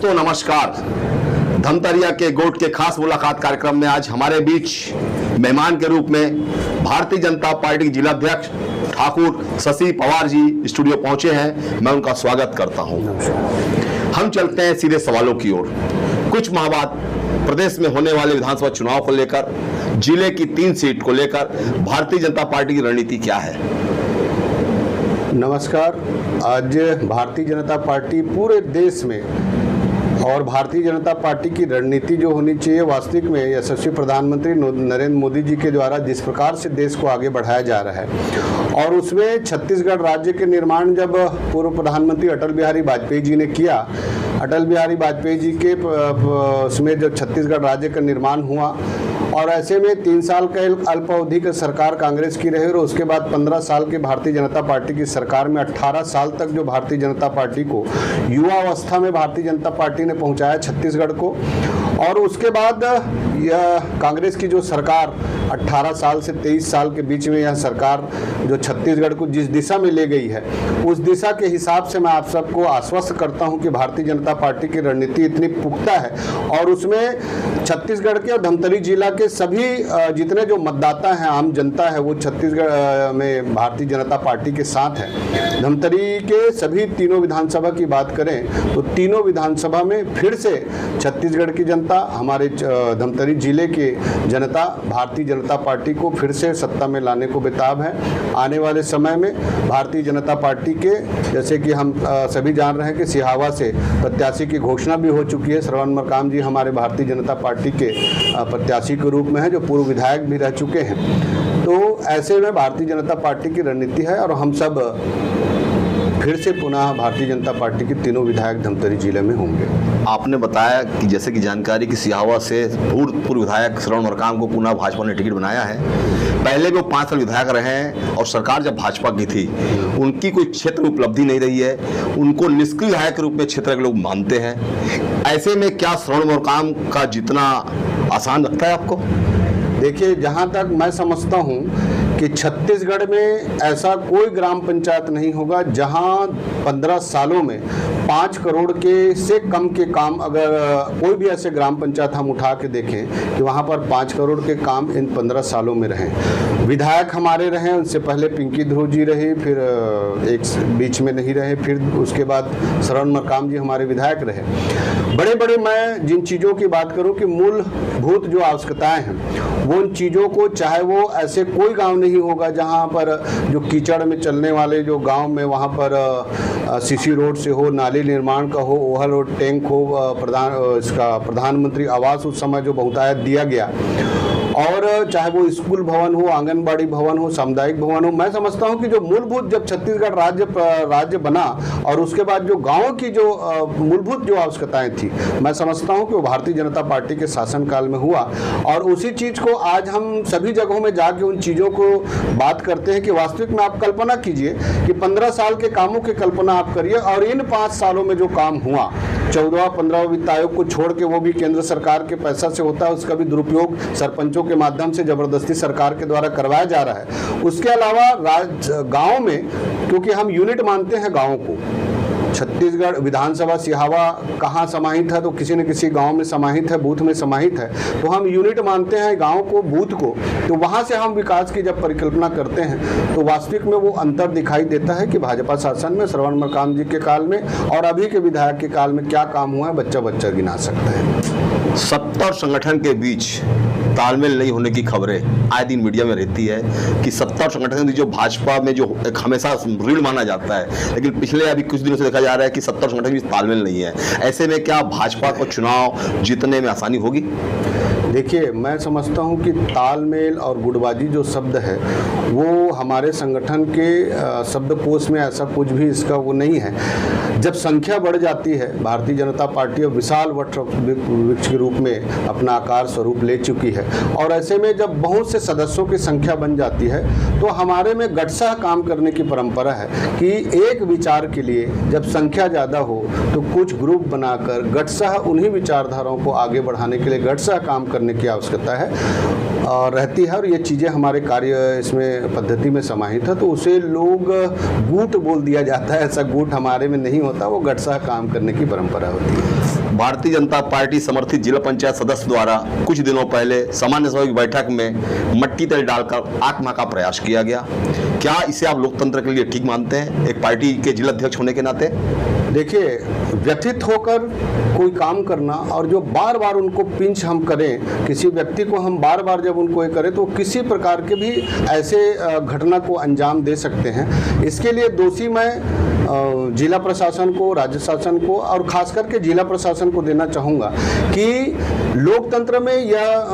दोस्तों नमस्कार। धमतरिया के गोट के खास मुलाकात कार्यक्रम में आज हमारे बीच मेहमान के रूप में भारतीय जनता पार्टी के जिलाध्यक्ष ठाकुर शशि पवार जी स्टूडियो पहुंचे हैं। मैं उनका स्वागत करता हूं। हम चलते हैं सीधे सवालों की ओर। कुछ माह बाद प्रदेश में होने वाले विधानसभा चुनाव को लेकर, जिले की 3 सीट को लेकर भारतीय जनता पार्टी की रणनीति क्या है? नमस्कार। आज भारतीय जनता पार्टी पूरे देश में और भारतीय जनता पार्टी की रणनीति जो होनी चाहिए, वास्तविक में यशस्वी प्रधानमंत्री नरेंद्र मोदी जी के द्वारा जिस प्रकार से देश को आगे बढ़ाया जा रहा है, और उसमें छत्तीसगढ़ राज्य के निर्माण जब पूर्व प्रधानमंत्री अटल बिहारी वाजपेयी जी ने किया, अटल बिहारी वाजपेयी जी के उसमें जब छत्तीसगढ़ राज्य का निर्माण हुआ और ऐसे में 3 साल का अल्प अवधि की सरकार कांग्रेस की रही और उसके बाद 15 साल की भारतीय जनता पार्टी की सरकार में 18 साल तक जो भारतीय जनता पार्टी को युवा अवस्था में भारतीय जनता पार्टी ने पहुंचाया छत्तीसगढ़ को, और उसके बाद यह कांग्रेस की जो सरकार 18 साल से 23 साल के बीच में यह सरकार जो छत्तीसगढ़ को जिस दिशा में ले गई है, उस दिशा के हिसाब से मैं आप सबको आश्वस्त करता हूं कि भारतीय जनता पार्टी की रणनीति इतनी पुख्ता है और उसमें छत्तीसगढ़ के और धमतरी जिला के सभी जितने जो मतदाता हैं, आम जनता है, वो छत्तीसगढ़ में भारतीय जनता पार्टी के साथ है। धमतरी के सभी तीनों विधानसभा की बात करें तो तीनों विधानसभा में फिर से छत्तीसगढ़ की जनता, हमारे धमतरी जिले के जनता भारतीय जनता पार्टी को फिर से सत्ता में लाने को बेताब है। आने वाले समय में भारतीय जनता पार्टी के, जैसे कि हम सभी जान रहे हैं कि सिहावा से प्रत्याशी की घोषणा भी हो चुकी है। श्रवण मरकाम जी हमारे भारतीय जनता पार्टी के प्रत्याशी के रूप में है, जो पूर्व विधायक भी रह चुके हैं। तो ऐसे में भारतीय जनता पार्टी की रणनीति है और हम सब फिर से पुनः भारतीय जनता पार्टी के तीनों विधायक धमतरी जिले में होंगे। आपने बताया कि जैसे कि जानकारी की सिहावा से भूतपूर्व विधायक श्रवण मरकाम को पुनः भाजपा ने टिकट बनाया है। पहले भी वो 5 साल विधायक रहे हैं और सरकार जब भाजपा की थी उनकी कोई क्षेत्र में उपलब्धि नहीं रही है, उनको निष्क्रिय विधायक के रूप में क्षेत्र के लोग मानते हैं। ऐसे में क्या श्रवण मरकाम का जीतना आसान लगता है आपको? देखिए, जहाँ तक मैं समझता हूँ कि छत्तीसगढ़ में ऐसा कोई ग्राम पंचायत नहीं होगा जहां 15 सालों में 5 करोड़ के से कम के काम, अगर कोई भी ऐसे ग्राम पंचायत हम उठा के देखें कि वहां पर 5 करोड़ के काम इन 15 सालों में रहे। विधायक हमारे रहे, उनसे पहले पिंकी ध्रुव जी रही, फिर एक बीच में नहीं रहे, फिर उसके बाद श्रवण मरकाम जी हमारे विधायक रहे। बड़े बड़े मैं जिन चीज़ों की बात करूं कि मूलभूत जो आवश्यकताएं हैं, वो उन चीज़ों को, चाहे वो ऐसे कोई गांव नहीं होगा जहां पर जो कीचड़ में चलने वाले जो गांव में वहां पर सीसी रोड से हो, नाली निर्माण का हो, ओहल रोड टैंक हो, प्रधानमंत्री आवास उस समय जो बहुतायत दिया गया, और चाहे वो स्कूल भवन हो, आंगनबाड़ी भवन हो, सामुदायिक भवन हो। मैं समझता हूं कि जो मूलभूत जब छत्तीसगढ़ राज्य बना और उसके बाद जो गांवों की जो मूलभूत जो आवश्यकताएं थी, मैं समझता हूं कि वो भारतीय जनता पार्टी के शासनकाल में हुआ, और उसी चीज़ को आज हम सभी जगहों में जाके उन चीज़ों को बात करते हैं कि वास्तविक में आप कल्पना कीजिए कि 15 साल के कामों की कल्पना आप करिए और इन 5 सालों में जो काम हुआ, 14वां-15वां वित्त आयोग को छोड़ के, वो भी केंद्र सरकार के पैसा से होता है, उसका भी दुरुपयोग सरपंचों के माध्यम से जबरदस्ती सरकार के द्वारा करवाया जा रहा है। उसके अलावा गांव में, क्योंकि हम यूनिट मानते हैं गांवों को, छत्तीसगढ़ विधानसभा सिहावा कहाँ समाहित है तो किसी न किसी गांव में समाहित है, बूथ में समाहित है, तो हम यूनिट मानते हैं गांव को, बूथ को। तो वहाँ से हम विकास की जब परिकल्पना करते हैं तो वास्तविक में वो अंतर दिखाई देता है कि भाजपा शासन में श्रवण मरकाम जी के काल में और अभी के विधायक के काल में क्या काम हुआ है, बच्चा बच्चा गिना सकता है। सत्ता और संगठन के बीच तालमेल नहीं होने की खबरें आए दिन मीडिया में रहती है कि सत्ता और संगठन जो भाजपा में जो एक हमेशा ऋण माना जाता है, लेकिन पिछले अभी कुछ दिनों से देखा जा रहा है कि सत्ता और संगठन के बीच तालमेल नहीं है। ऐसे में क्या भाजपा को चुनाव जीतने में आसानी होगी? देखिए, मैं समझता हूं कि तालमेल और गुटबाजी जो शब्द है वो हमारे संगठन के शब्दकोश में ऐसा कुछ भी इसका वो नहीं है। जब संख्या बढ़ जाती है, भारतीय जनता पार्टी अब विशाल वट वृक्ष के रूप में अपना आकार स्वरूप ले चुकी है, और ऐसे में जब बहुत से सदस्यों की संख्या बन जाती है तो हमारे में गठसाह काम करने की परंपरा है कि एक विचार के लिए जब संख्या ज़्यादा हो तो कुछ ग्रुप बनाकर गठसाह उन्हीं विचारधाराओं को आगे बढ़ाने के लिए गठसाह काम करने की आवश्यकता है और रहती है, और ये चीज़ें हमारे कार्य इसमें पद्धति में समाहित है। तो उसे लोग गुट बोल दिया जाता है, ऐसा गुट हमारे में नहीं होता, वो गठसाह काम करने की परंपरा होती है। भारतीय जनता पार्टी समर्थित जिला पंचायत सदस्य द्वारा कुछ दिनों पहले सामान्य सभा की बैठक में मट्टी तेल डालकर आत्मा का प्रयास किया गया। क्या इसे आप लोकतंत्र के लिए ठीक मानते हैं, एक पार्टी के जिला अध्यक्ष होने के नाते? देखिए, व्यथित होकर कोई काम करना और जो बार बार उनको पिंच हम करें, किसी व्यक्ति को हम बार बार जब उनको ये करें तो किसी प्रकार के भी ऐसे घटना को अंजाम दे सकते हैं। इसके लिए दोषी मैं जिला प्रशासन को, राज्य शासन को और खास करके जिला प्रशासन को देना चाहूँगा कि लोकतंत्र में यह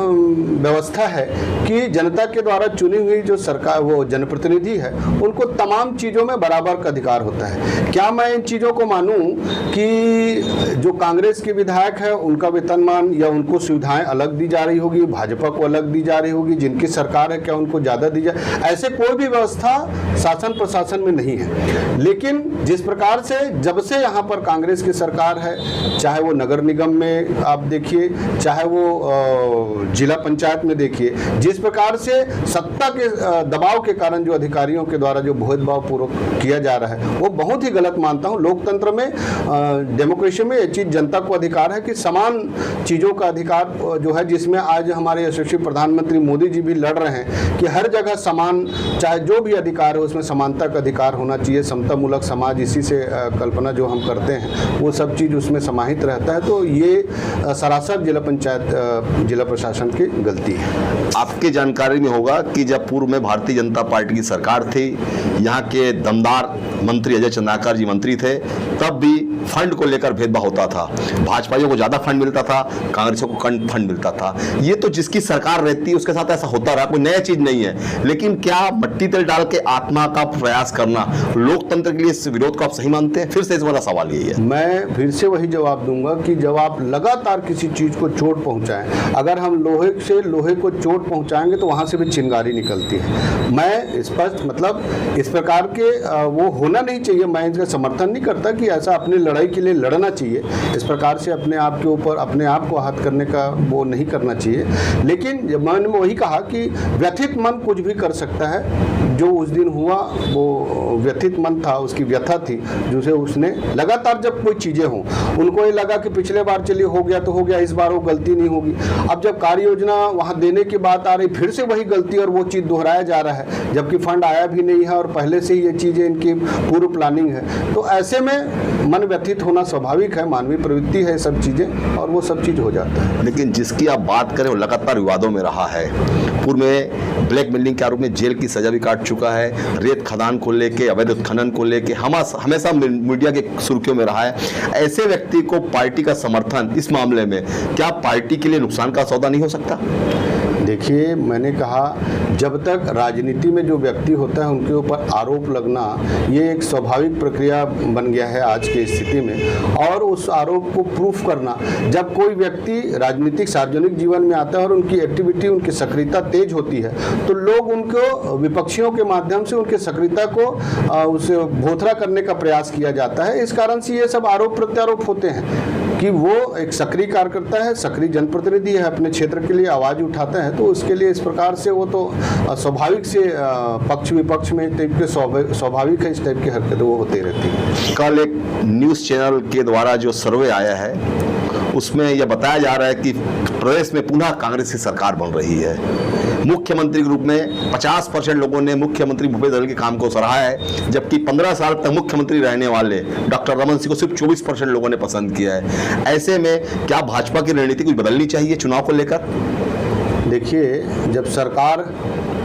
व्यवस्था है कि जनता के द्वारा चुनी हुई जो सरकार, वो जनप्रतिनिधि है, उनको तमाम चीज़ों में बराबर का अधिकार होता है। क्या मैं इन चीज़ों को मानूं कि जो कांग्रेस के विधायक है उनका वेतनमान या उनको सुविधाएं अलग दी जा रही होगी, भाजपा को अलग दी जा रही होगी, जिनकी सरकार है क्या उनको ज़्यादा दी जाए? ऐसे कोई भी व्यवस्था शासन प्रशासन में नहीं है। लेकिन जिस प्रकार से जब से यहाँ पर कांग्रेस की सरकार है, चाहे वो नगर निगम में आप देखिए, चाहे वो जिला पंचायत में देखिए, जिस प्रकार से सत्ता के दबाव के कारण जो अधिकारियों के द्वारा जो भेदभाव पूर्वक किया जा रहा है, वो बहुत ही गलत मानता हूँ। लोकतंत्र में, डेमोक्रेसी में ये चीज़ जनता को अधिकार है कि समान चीज़ों का अधिकार जो है, जिसमें आज हमारे यशस्वी प्रधानमंत्री मोदी जी भी लड़ रहे हैं कि हर जगह समान, चाहे जो भी अधिकार है उसमें समानता का अधिकार होना चाहिए, समतामूलक समाज, इसी से कल्पना जो हम करते हैं वो सब चीज़ उसमें समाहित रहता है। तो ये सरासर जिला पंचायत, जिला प्रशासन की गलती है। आपके जानकारी में होगा कि जब पूर्व में भारतीय जनता पार्टी की सरकार थी, यहाँ के दमदार मंत्री अजय चंद्राकर जी मंत्री थे, तब भी फंड को लेकर भेदभाव होता था। भाजपाइयों को ज़्यादा फंड मिलता था, कांग्रेसियों को कम फंड मिलता था। ये तो जिसकी सरकार रहती है उसके साथ ऐसा होता रहा, कोई नया चीज़ नहीं है। लेकिन क्या मट्टी तेल डाल के आत्मा का प्रयास करना लोकतंत्र के लिए इस विरोध को आप सही मानते हैं? फिर से इस वाला सवाल यही है। मैं फिर से वही जवाब दूंगा कि जब आप लगातार किसी चीज़ को चोट पहुंचाएं, अगर हम लोहे से लोहे को चोट पहुंचाएंगे तो वहां से भी चिंगारी निकलती है। मैं स्पष्ट, मतलब इस प्रकार के वो होना नहीं चाहिए। मैं इसका समर्थन नहीं करता कि ऐसा अपनी लड़ाई के लिए लड़ना चाहिए, इस प्रकार से अपने आप के ऊपर अपने आप को आहत करने का वो नहीं करना चाहिए। लेकिन जब मैंने वही कहा कि व्यथित मन कुछ भी कर सकता है। जो उस दिन हुआ वो व्यथित मन था, उसकी व्यथा थी, जिसे उसने लगातार जब कोई चीज़ें हों, उनको ये लगा कि पिछले बार चलिए हो गया तो हो गया, इस बार वो गलती नहीं होगी। अब जब कार्य योजना वहाँ देने की बात आ रही, फिर से वही गलती और वो चीज़ दोहराया जा रहा है, जबकि फंड आया भी नहीं है और पहले से ही ये चीज़ें इनकी पूर्व प्लानिंग है। तो ऐसे में मन व्यथित होना स्वाभाविक है, मानवीय प्रवृत्ति है सब चीज़ें, और वो सब चीज़ हो जाता है। लेकिन जिसकी आप बात करें वो लगातार विवादों में रहा है। पूर्व में ब्लैक मेलिंग के आरोप में जेल की सजा भी काट चुका है, रेत खदान को लेके, अवैध उत्खनन को लेके हमेशा मीडिया के सुर्खियों में रहा है। ऐसे व्यक्ति को पार्टी का समर्थन इस मामले में क्या पार्टी के लिए नुकसान का सौदा नहीं हो सकता? देखिए, मैंने कहा जब तक राजनीति में जो व्यक्ति होता है उनके ऊपर आरोप लगना ये एक स्वाभाविक प्रक्रिया बन गया है आज की स्थिति में। और उस आरोप को प्रूफ करना, जब कोई व्यक्ति राजनीतिक सार्वजनिक जीवन में आता है और उनकी एक्टिविटी, उनकी सक्रियता तेज होती है, तो लोग उनको विपक्षियों के माध्यम से उनकी सक्रियता को उसे भोथरा करने का प्रयास किया जाता है। इस कारण से ये सब आरोप प्रत्यारोप होते हैं कि वो एक सक्रिय कार्यकर्ता है, सक्रिय जनप्रतिनिधि है, अपने क्षेत्र के लिए आवाज़ उठाता है, तो उसके लिए इस प्रकार से वो तो स्वाभाविक से पक्ष विपक्ष में टाइप के स्वाभाविक है, इस टाइप की हरकतें वो होती रहती है। कल एक न्यूज़ चैनल के द्वारा जो सर्वे आया है उसमें यह बताया जा रहा है कि प्रदेश में पुनः कांग्रेस की सरकार बन रही है। मुख्यमंत्री के रूप में 50% लोगों ने मुख्यमंत्री भूपेश बघेल के काम को सराहा है, जबकि 15 साल तक मुख्यमंत्री रहने वाले डॉक्टर रमन सिंह को सिर्फ 24% लोगों ने पसंद किया है। ऐसे में क्या भाजपा की रणनीति कुछ बदलनी चाहिए चुनाव को लेकर? देखिए, जब सरकार,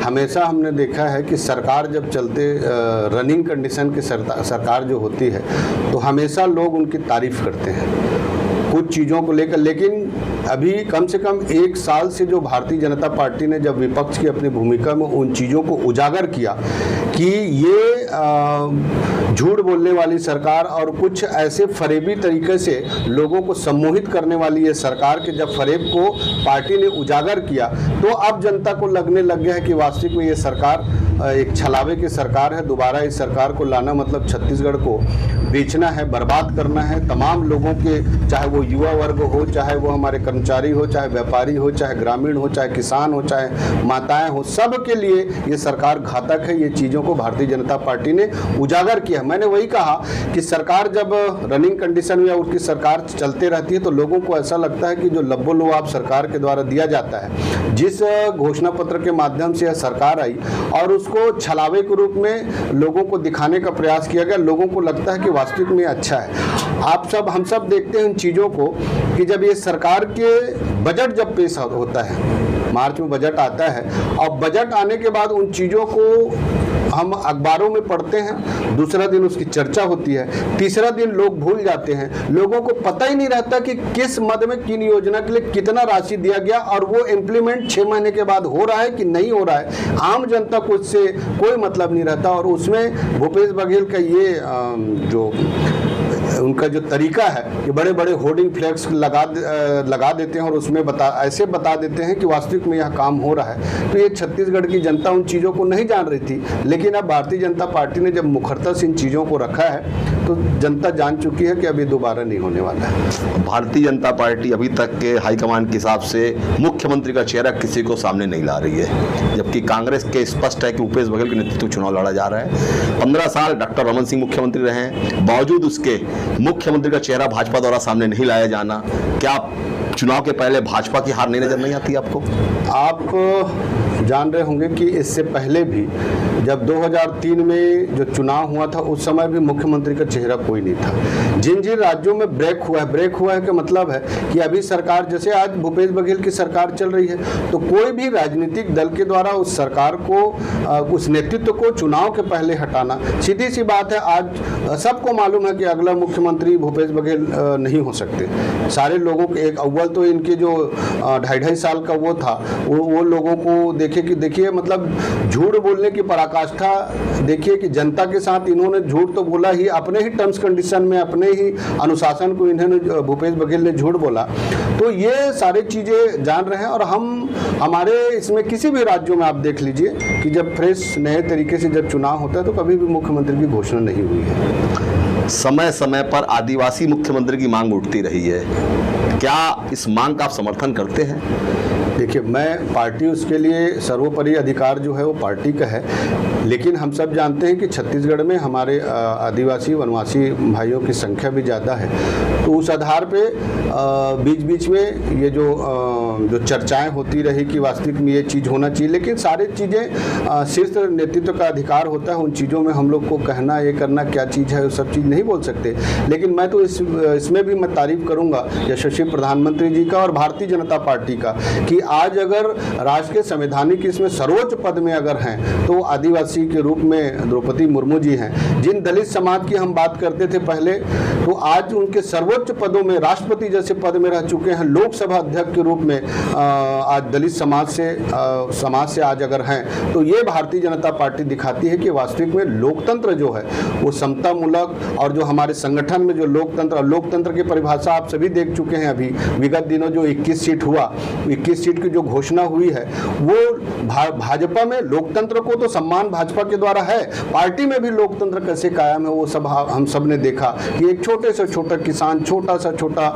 हमेशा हमने देखा है कि सरकार जब चलते रनिंग कंडीशन की सरकार जो होती है तो हमेशा लोग उनकी तारीफ करते हैं कुछ चीज़ों को लेकर। लेकिन अभी कम से कम 1 साल से जो भारतीय जनता पार्टी ने जब विपक्ष की अपनी भूमिका में उन चीज़ों को उजागर किया कि ये झूठ बोलने वाली सरकार और कुछ ऐसे फरेबी तरीके से लोगों को सम्मोहित करने वाली ये सरकार के जब फरेब को पार्टी ने उजागर किया, तो अब जनता को लगने लग गया है कि वास्तविक में ये सरकार एक छलावे की सरकार है। दोबारा इस सरकार को लाना मतलब छत्तीसगढ़ को बेचना है, बर्बाद करना है। तमाम लोगों के, चाहे वो युवा वर्ग हो, चाहे वो हमारे कर्मचारी हो, चाहे व्यापारी हो, चाहे ग्रामीण हो, चाहे किसान हो, चाहे माताएं हो, सब के लिए ये सरकार घातक है। ये चीज़ों को भारतीय जनता पार्टी ने उजागर किया। मैंने वही कहा कि सरकार जब रनिंग कंडीशन में या उसकी सरकार चलते रहती है तो लोगों को ऐसा लगता है कि जो लब्बो लुआब सरकार के द्वारा दिया जाता है, जिस घोषणा पत्र के माध्यम से यह सरकार आई और उसको छलावे के रूप में लोगों को दिखाने का प्रयास किया गया, लोगों को लगता है कि वास्तविक में अच्छा है। हम सब देखते हैं इन चीज़ों को कि जब ये सरकार के बजट जब पेश होता है, मार्च में बजट आता है और बजट आने के बाद उन चीज़ों को हम अखबारों में पढ़ते हैं, दूसरा दिन उसकी चर्चा होती है, तीसरा दिन लोग भूल जाते हैं। लोगों को पता ही नहीं रहता कि किस मद में किन योजना के लिए कितना राशि दिया गया और वो इम्प्लीमेंट 6 महीने के बाद हो रहा है कि नहीं हो रहा है। आम जनता को इससे कोई मतलब नहीं रहता। और उसमें भूपेश बघेल का ये जो उनका जो तरीका है कि बड़े बड़े होर्डिंग फ्लैक्स लगा देते हैं और उसमें ऐसे बता देते हैं कि वास्तविक में यह काम हो रहा है। तो ये छत्तीसगढ़ की जनता उन चीज़ों को नहीं जान रही थी, लेकिन अब भारतीय जनता पार्टी ने जब मुखरता से इन चीज़ों को रखा है तो जनता जान चुकी है कि अभी दोबारा नहीं होने वाला है। भारतीय जनता पार्टी अभी तक के हाईकमान के हिसाब से मुख्यमंत्री का चेहरा किसी को सामने नहीं ला रही है, जबकि कांग्रेस के स्पष्ट है कि भूपेश बघेल के नेतृत्व चुनाव लड़ा जा रहा है। 15 साल डॉक्टर रमन सिंह मुख्यमंत्री रहे हैं, बावजूद उसके मुख्यमंत्री का चेहरा भाजपा द्वारा सामने नहीं लाया जाना, क्या चुनाव के पहले भाजपा की हार नजर नहीं आती आपको? आप जान रहे होंगे कि इससे पहले भी जब 2003 में जो चुनाव हुआ था उस समय भी मुख्यमंत्री का चेहरा कोई नहीं था। जिन जिन राज्यों में ब्रेक हुआ है का मतलब है कि अभी सरकार, जैसे आज भूपेश बघेल की सरकार चल रही है, तो कोई भी राजनीतिक दल के द्वारा उस सरकार को, उस नेतृत्व को चुनाव के पहले हटाना, सीधी सी बात है। आज सबको मालूम है कि अगला मुख्यमंत्री भूपेश बघेल नहीं हो सकते। सारे लोगों के एक अव्वल तो इनके जो 2.5 साल का वो था, वो लोगों को देखिए मतलब झूठ बोलने की पराकाष्ठा देखिए कि जनता के साथ इन्होंने झूठ तो बोला ही, अपने ही टर्म्स कंडीशन में, अपने ही अनुशासन को इन्होंने, भूपेश बघेल ने झूठ बोला। तो ये सारी चीज़ें जान रहे हैं। और हमारे इसमें किसी भी राज्यों में आप देख लीजिए कि जब फ्रेश नए तरीके से जब चुनाव होता है तो कभी भी मुख्यमंत्री की घोषणा नहीं हुई है। समय समय पर आदिवासी मुख्यमंत्री की मांग उठती रही है, क्या इस मांग का आप समर्थन करते हैं? देखिए, मैं पार्टी, उसके लिए सर्वोपरि अधिकार जो है वो पार्टी का है, लेकिन हम सब जानते हैं कि छत्तीसगढ़ में हमारे आदिवासी वनवासी भाइयों की संख्या भी ज़्यादा है। तो उस आधार पे बीच बीच में ये जो चर्चाएं होती रही कि वास्तविक में ये चीज़ होना चाहिए, लेकिन सारी चीज़ें शीर्ष नेतृत्व का अधिकार होता है। उन चीज़ों में हम लोग को कहना, ये करना क्या चीज़ है, वो सब चीज़ नहीं बोल सकते। लेकिन मैं तो इसमें भी मैं तारीफ़ करूँगा यशस्वी प्रधानमंत्री जी का और भारतीय जनता पार्टी का कि आज अगर राष्ट्र के संवैधानिक इसमें सर्वोच्च पद में अगर हैं तो आदिवासी के रूप में द्रौपदी मुर्मू जी हैं। जिन दलित समाज की हम बात करते थे पहले, तो आज उनके सर्वोच्च पदों में, राष्ट्रपति जैसे पद में रह चुके हैं। लोकसभा अध्यक्ष के रूप में आज दलित समाज से आज अगर हैं, तो ये भारतीय जनता पार्टी दिखाती है कि वास्तविक में लोकतंत्र जो है वो समतामूलक, और जो हमारे संगठन में जो लोकतंत्र की परिभाषा आप सभी देख चुके हैं। अभी विगत दिनों जो 21 सीट हुआ, 21 सीट की जो घोषणा हुई है, वो भाजपा में लोकतंत्र को तो सम्मान भाजपा के द्वारा है, पार्टी में भी लोकतंत्र कैसे कायम है वो सब हम सब ने देखा कि एक छोटे से छोटा किसान, छोटा सा छोटा,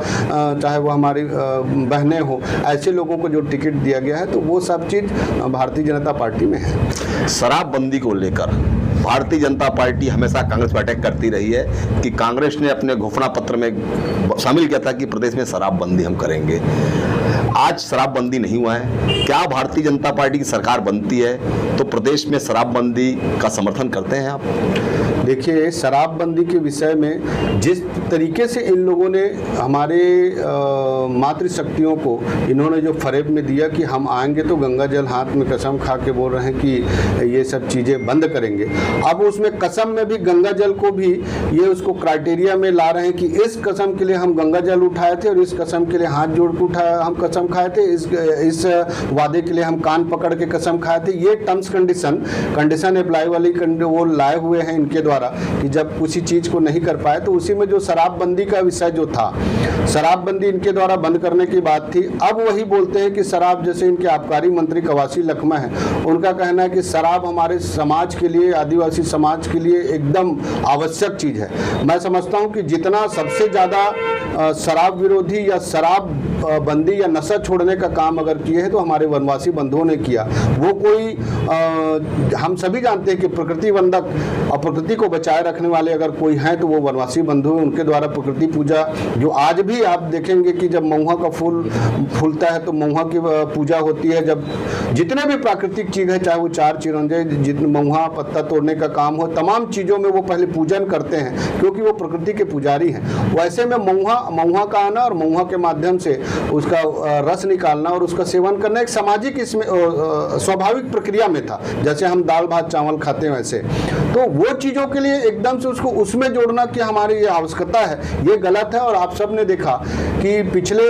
चाहे वो हमारी बहनें हो, ऐसे लोगों को जो टिकट दिया गया है, तो वो सब चीज़ भारतीय जनता पार्टी में है। शराबबंदी को लेकर भारतीय जनता पार्टी हमेशा कांग्रेस पर अटैक करती रही है कि कांग्रेस ने अपने घोषणा पत्र में शामिल किया था कि प्रदेश में शराबबंदी हम करेंगे। आज शराबबंदी नहीं हुआ है। क्या भारतीय जनता पार्टी की सरकार बनती है तो प्रदेश में शराबबंदी का समर्थन करते हैं आप? देखिए, शराबबंदी के विषय में जिस तरीके से इन लोगों ने हमारे मातृशक्तियों को इन्होंने जो फरेब में दिया कि हम आएंगे तो गंगा जल हाथ में कसम खा के बोल रहे हैं कि ये सब चीज़ें बंद करेंगे। अब उसमें कसम में भी गंगा जल को भी ये उसको क्राइटेरिया में ला रहे हैं कि इस कसम के लिए हम गंगा जल उठाए थे और इस कसम के लिए हाथ जोड़ के उठाया, हम कसम कसम खाए थे, इस वादे के लिए हम कान पकड़ के कसम खाए थे। ये टर्म्स कंडीशन अप्लाई वाली वो लाए हुए हैं इनके द्वारा कि जब किसी चीज़ को नहीं कर पाए तो उसी में जो शराबबंदी का विषय जो था, शराबबंदी इनके द्वारा बंद करने की बात थी। अब वही बोलते हैं कि शराब, जैसे इनके आबकारी मंत्री कवासी लखमा है, उनका कहना है कि शराब हमारे समाज के लिए, आदिवासी समाज के लिए एकदम आवश्यक चीज़ है। मैं समझता हूं कि जितना सबसे ज़्यादा शराब विरोधी या शराब बंदी या नशा छोड़ने का काम अगर किए हैं तो हमारे वनवासी बंधुओं ने किया। वो कोई हम सभी जानते हैं कि प्रकृति वंदक और प्रकृति को बचाए रखने वाले अगर कोई हैं तो वो वनवासी बंधु हैं। उनके द्वारा प्रकृति पूजा, जो आज भी आप देखेंगे कि जब महुआ का फूल फूलता है तो महुआ की पूजा होती है। जब जितने भी प्राकृतिक चीज़ है, चाहे वो चार चिरंजे, जितने महुआ पत्ता तोड़ने का काम हो, तमाम चीज़ों में वो पहले पूजन करते हैं क्योंकि वो प्रकृति के पुजारी हैं। वैसे में महुआ का आना और महुआ के माध्यम से उसका रस निकालना और उसका सेवन करना एक सामाजिक, इसमें स्वाभाविक प्रक्रिया में था। जैसे हम दाल भात चावल खाते हैं वैसे, तो वो चीज़ों के लिए एकदम से उसको उसमें जोड़ना कि हमारी ये आवश्यकता है, ये गलत है। और आप सब ने देखा कि पिछले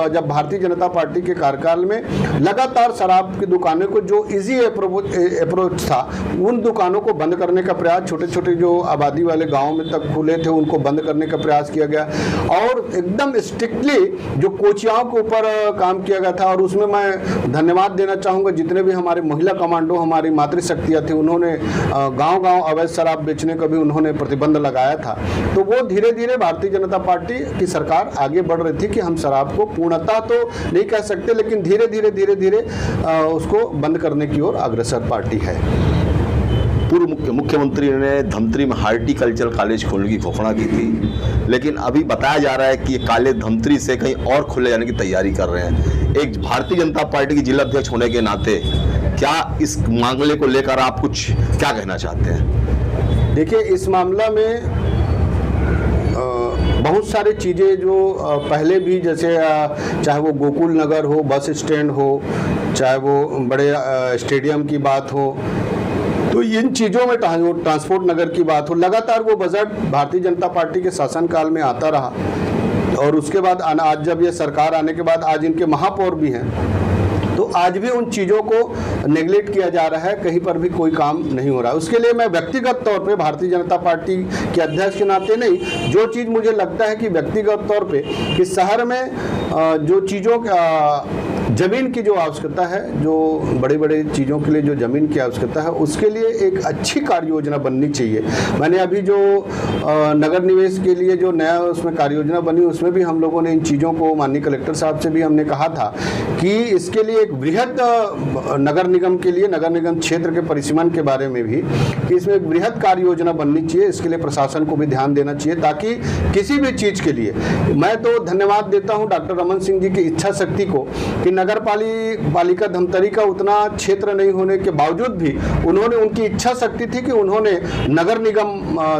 जब भारतीय जनता पार्टी के कार्यकाल में लगातार शराब की दुकानों को, जो इजी अप्रोच था, उन दुकानों को बंद करने का प्रयास, छोटे छोटे जो आबादी वाले गाँव में तक खुले थे उनको बंद करने का प्रयास किया गया और एकदम स्ट्रिक्टली जो कोचियाओं के ऊपर काम किया गया था। और उसमें मैं धन्यवाद देना चाहूँगा जितने भी हमारे महिला कमांडो, हमारी मातृशक्तियाँ थी, उन्होंने गांव-गांव अवैध शराब बेचने का भी उन्होंने प्रतिबंध लगाया था। तो वो धीरे धीरे भारतीय जनता पार्टी की सरकार आगे बढ़ रही थी कि हम शराब को पूर्णतः तो नहीं कह सकते, लेकिन धीरे धीरे उसको बंद करने की ओर अग्रसर पार्टी है। पूर्व मुख्यमंत्री ने धमतरी में हार्टिकल्चर कॉलेज खोलने की घोषणा की थी, लेकिन अभी बताया जा रहा है कि ये कॉलेज धमतरी से कहीं और खोले जाने की तैयारी कर रहे हैं। एक भारतीय जनता पार्टी के जिला अध्यक्ष होने के नाते क्या इस मामले को लेकर आप कुछ क्या कहना चाहते हैं? देखिए, इस मामला में बहुत सारी चीज़ें जो पहले भी, जैसे चाहे वो गोकुल नगर हो, बस स्टैंड हो, चाहे वो बड़े स्टेडियम की बात हो, तो इन चीज़ों में ट्रांसपोर्ट नगर की बात हो, लगातार वो बजट भारतीय जनता पार्टी के शासनकाल में आता रहा। और उसके बाद आज जब ये सरकार आने के बाद आज इनके महापौर भी हैं, तो आज भी उन चीज़ों को नेगलेक्ट किया जा रहा है, कहीं पर भी कोई काम नहीं हो रहा है। उसके लिए मैं व्यक्तिगत तौर पे भारतीय जनता पार्टी के अध्यक्ष के नाते नहीं, जो चीज़ मुझे लगता है कि व्यक्तिगत तौर पे कि शहर में जो चीज़ों ज़मीन की जो आवश्यकता है, जो बड़े बड़े चीज़ों के लिए जो ज़मीन की आवश्यकता है, उसके लिए एक अच्छी कार्य योजना बननी चाहिए। मैंने अभी जो नगर निवेश के लिए जो नया उसमें कार्य योजना बनी, उसमें भी हम लोगों ने इन चीज़ों को, माननीय कलेक्टर साहब से भी हमने कहा था कि इसके लिए एक बृहद नगर निगम के लिए, नगर निगम क्षेत्र के परिसीमन के बारे में भी, कि इसमें एक बृहद कार्य योजना बननी चाहिए। इसके लिए प्रशासन को भी ध्यान देना चाहिए, ताकि किसी भी चीज़ के लिए, मैं तो धन्यवाद देता हूँ डॉक्टर रमन सिंह जी की इच्छा शक्ति को कि नगर पालिका धमतरी का उतना क्षेत्र नहीं होने के बावजूद भी उन्होंने, उनकी इच्छा शक्ति थी कि उन्होंने नगर निगम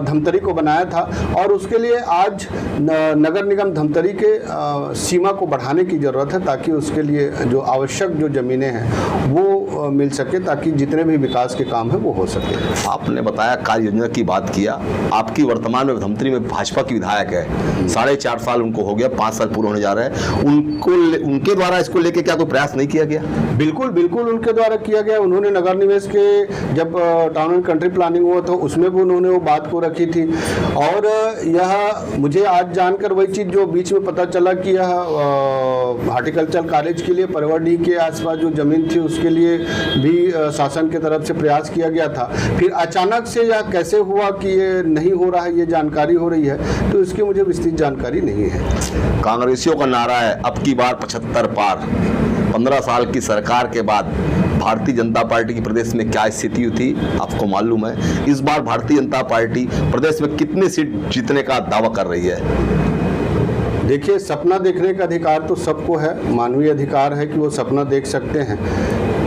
धमतरी को बनाया था। और उसके लिए आज नगर निगम धमतरी के सीमा को बढ़ाने की ज़रूरत है, ताकि उसके लिए जो आवश्यक जो ज़मीनें हैं वो मिल सके, ताकि जितने भी विकास के काम हैं वो हो सके। आपने बताया कार्य योजना की बात किया, आपकी वर्तमान में धमतरी में भाजपा की विधायक है, 4.5 साल उनको हो गया, 5 साल पूरे होने जा रहे हैं, उनके द्वारा इसको लेके क्या कोई प्रयास नहीं किया गया? बिल्कुल उनके द्वारा किया गया। उन्होंने नगर निवेश के, जब टाउन एंड कंट्री प्लानिंग हुआ तो उसमें भी उन्होंने वो बात को रखी थी। और यह मुझे आज जानकर वही चीज़ जो बीच में पता चला कि यह हार्टिकल्चर कॉलेज के लिए परवरडी के आसपास जो ज़मीन थी उसके लिए भी शासन की तरफ से प्रयास किया गया था। फिर अचानक से यह कैसे हुआ कि ये नहीं हो रहा है, ये जानकारी हो रही है, तो इसकी मुझे विस्तृत जानकारी नहीं है। कांग्रेसियों का नारा है अब की बार 75 पार। 15 साल की सरकार के बाद भारतीय जनता पार्टी की प्रदेश में क्या स्थिति थी आपको मालूम है। इस बार भारतीय जनता पार्टी प्रदेश में कितनी सीट जीतने का दावा कर रही है? देखिए, सपना देखने का अधिकार तो सबको है, मानवीय अधिकार है कि वो सपना देख सकते हैं,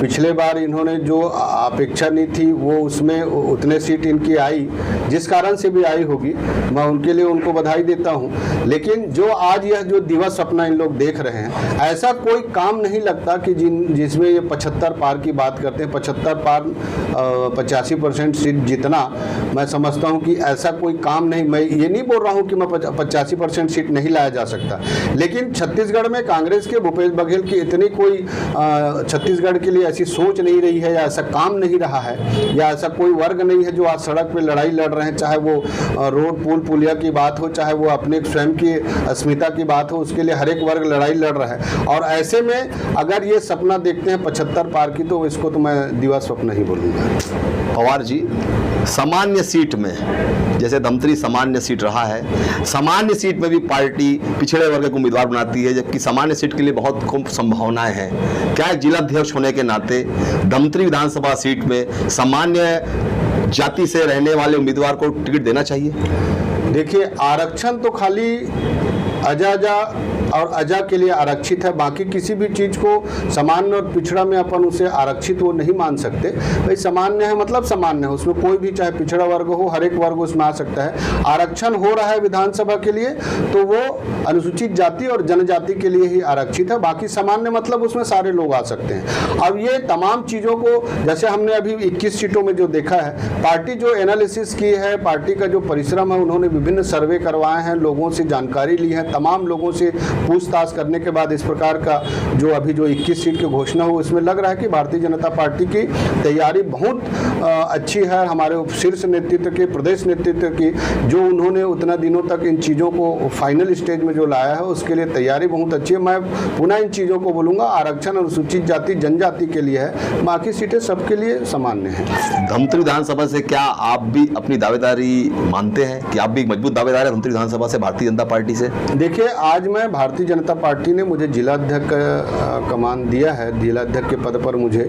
पिछले बार इन्होंने जो अपेक्षा नहीं थी वो उसमें उतने सीट इनकी आई, जिस कारण से भी आई होगी, मैं उनके लिए उनको बधाई देता हूं। लेकिन जो आज यह जो दिवस अपना इन लोग देख रहे हैं, ऐसा कोई काम नहीं लगता कि जिसमें ये 75 पार की बात करते हैं। 75 पार 85% सीट जितना, मैं समझता हूं कि ऐसा कोई काम नहीं। मैं ये नहीं बोल रहा हूं कि मैं 85% सीट नहीं लाया जा सकता, लेकिन छत्तीसगढ़ में कांग्रेस के भूपेश बघेल की इतनी कोई छत्तीसगढ़ के लिए ऐसी सोच नहीं रही है, या ऐसा काम नहीं रहा है, या ऐसा कोई वर्ग नहीं है जो आज सड़क पे लड़ाई लड़ रहे हैं, चाहे वो रोड पुल पुलिया की बात हो, चाहे वो अपने स्वयं की अस्मिता की बात हो, उसके लिए हर एक वर्ग लड़ाई लड़ रहा है। और ऐसे में अगर ये सपना देखते हैं 75 पार की, तो इसको तो मैं दिवा स्वप्न ही बोलूँगा। पवार जी, सामान्य सीट में, जैसे धमतरी सामान्य सीट रहा है, सामान्य सीट में भी पार्टी पिछड़े वर्ग को उम्मीदवार बनाती है, जबकि सामान्य सीट के लिए बहुत कम संभावनाएं हैं। क्या जिलाध्यक्ष होने के नाते धमतरी विधानसभा सीट में सामान्य जाति से रहने वाले उम्मीदवार को टिकट देना चाहिए? देखिए, आरक्षण तो खाली अजा और अजा के लिए आरक्षित है, बाकी किसी भी चीज़ को सामान्य और पिछड़ा में अपन उसे आरक्षित वो नहीं मान सकते। भाई सामान्य है मतलब सामान्य है, उसमें कोई भी चाहे पिछड़ा वर्ग हो, हर एक वर्ग उसमें आ सकता है। आरक्षण हो रहा है विधानसभा के लिए तो वो अनुसूचित जाति और जनजाति के लिए ही आरक्षित है, बाकी सामान्य मतलब उसमें सारे लोग आ सकते हैं। अब ये तमाम चीज़ों को, जैसे हमने अभी 21 सीटों में जो देखा है, पार्टी जो एनालिसिस की है, पार्टी का जो परिश्रम है, उन्होंने विभिन्न सर्वे करवाए हैं, लोगों से जानकारी ली है, तमाम लोगों से पूछताछ करने के बाद इस प्रकार का जो अभी जो 21 सीट की घोषणा हुई, उसमें लग रहा है कि भारतीय जनता पार्टी की तैयारी बहुत अच्छी है। हमारे शीर्ष नेतृत्व के, प्रदेश नेतृत्व की, जो उन्होंने उतना दिनों तक इन चीज़ों को फाइनल स्टेज में जो लाया है, उसके लिए तैयारी बहुत अच्छी है। मैं पुनः इन चीज़ों को बोलूँगा, आरक्षण अनुसूचित जाति जनजाति के लिए है, बाकी सीटें सबके लिए सामान्य हैं। धमतरी विधानसभा से क्या आप भी अपनी दावेदारी मानते हैं कि आप भी मजबूत दावेदार हैं धमतरी विधानसभा से, भारतीय जनता पार्टी से? देखिए, आज मैं भारतीय जनता पार्टी ने मुझे जिलाध्यक्ष का कमान दिया है, जिलाध्यक्ष के पद पर मुझे,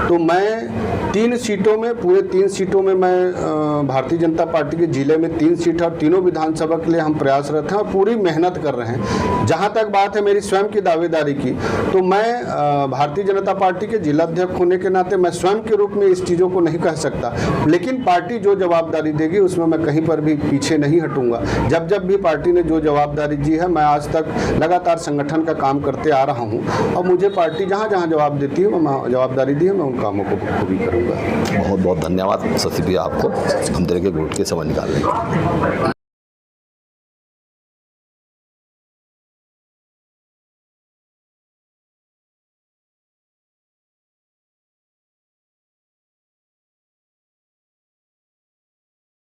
तो मैं 3 सीटों में, पूरे 3 सीटों में मैं भारतीय जनता पार्टी के जिले में 3 सीट है और तीनों विधानसभा के लिए हम प्रयासरत हैं और पूरी मेहनत कर रहे हैं। जहाँ तक बात है मेरी स्वयं की दावेदारी की, तो मैं भारतीय जनता पार्टी के जिलाध्यक्ष होने के नाते मैं स्वयं के रूप में इस चीज़ों को नहीं कह सकता, लेकिन पार्टी जो जवाबदारी देगी उसमें मैं कहीं पर भी पीछे नहीं हटूंगा। जब भी पार्टी ने जो जवाबदारी दी है, मैं आज तक लगातार संगठन का काम करते आ रहा हूं और मुझे पार्टी जहां जहां जवाब देती है, वो जवाबदारी दी है, मैं उन कामों को भी करूंगा। बहुत बहुत धन्यवाद शशि भैया आपको हम तरह के वोट के समय निकालने।